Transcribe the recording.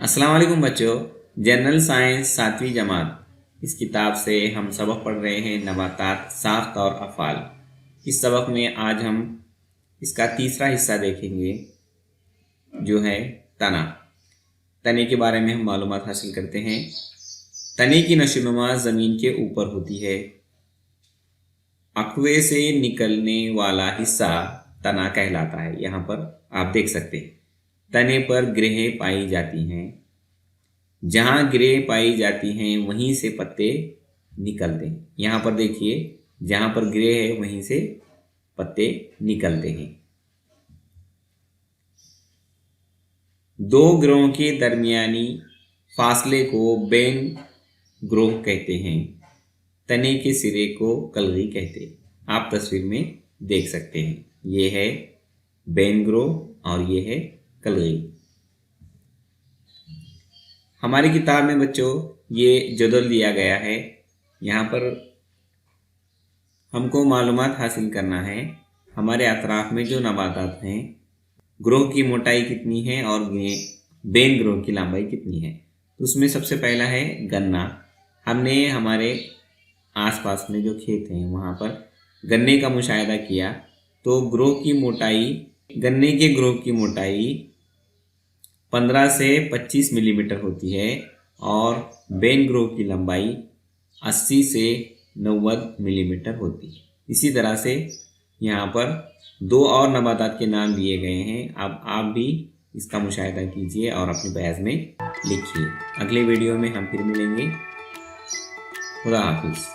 अस्सलाम वालेकुम बच्चों। जनरल साइंस 7वीं जमात इस किताब से हम सबक पढ़ रहे हैं नबातात साख्त और अफ़ाल। इस सबक में आज हम इसका तीसरा हिस्सा देखेंगे जो है तना। तने के बारे में हम मालूमात हासिल करते हैं। तने की नशोनुमा ज़मीन के ऊपर होती है। अकवे से निकलने वाला हिस्सा तना कहलाता है। यहाँ पर आप देख सकते हैं तने पर ग्रहें पाई जाती हैं। जहाँ ग्रेह पाई जाती हैं वहीं से पत्ते निकलते हैं। यहाँ पर देखिए, जहाँ पर ग्रेह है वहीं से पत्ते निकलते हैं। दो ग्रोह के दरमियानी फासले को बेन ग्रोह कहते हैं। तने के सिरे को कलगी कहते हैं। आप तस्वीर में देख सकते हैं, ये है बेन ग्रोह और ये है कलगी। हमारी किताब में बच्चों ये जदवल दिया गया है। यहाँ पर हमको मालूमात हासिल करना है हमारे अतराफ में जो नबातात हैं ग्रोह की मोटाई कितनी है और बेन ग्रोह की लंबाई कितनी है। तो उसमें सबसे पहला है गन्ना। हमने हमारे आसपास में जो खेत हैं वहाँ पर गन्ने का मुशाहिदा किया तो गन्ने के ग्रोह की मोटाई 15 से 25 मिलीमीटर होती है और बेन ग्रोह की लंबाई 80 से 90 मिलीमीटर होती है। इसी तरह से यहाँ पर दो और नबातात के नाम दिए गए हैं। अब आप भी इसका मुशाहिदा कीजिए और अपने बयाज में लिखिए। अगले वीडियो में हम फिर मिलेंगे। खुदा हाफिज़।